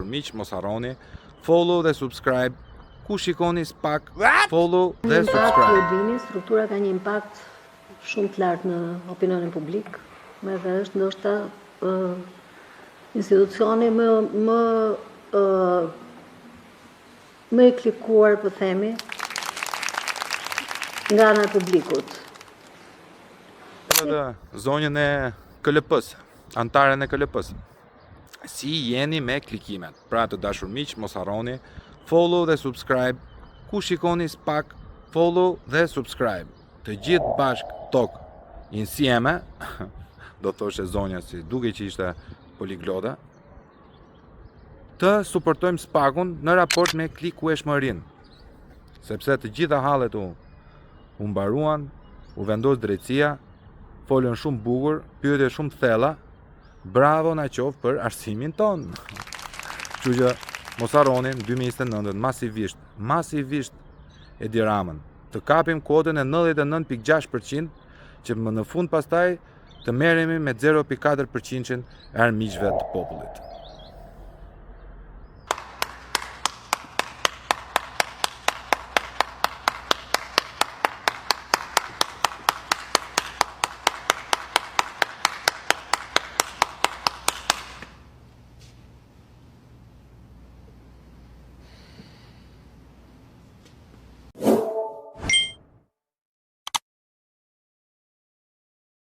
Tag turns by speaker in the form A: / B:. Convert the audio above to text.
A: Miq, mos harroni follow dhe subscribe. Ku shikoni spak, follow dhe subscribe.
B: Ju dini, struktura ka një impakt shumë të lartë në opinionin publik, edhe është ndoshta institucioni më i klikuar, po themi, nga ana e publikut.
A: Edhe zonjën e KLP-s, antaren e KLP-s. Si jeni me klikimet? Pra të dashur miq, mos harroni follow dhe subscribe. Ku shikoni spak, follow dhe subscribe. Të gjithë bashk tok insieme, do thoshe zonja si duke që ishte poliglota, të suportojmë spakun në raport me klikueshmërinë. Sepse të gjitha hallet u mbaruan, u vendos drejtësia, folën shumë bukur, pyetje shumë thella. Bravo na qoftë për arsimin ton. Kështu që mos harroni në 2029 masivisht Edi Ramën të kapim kuotën e 99.6% që më në fund pastaj të merremi me 0.4% e armiqve të popullit.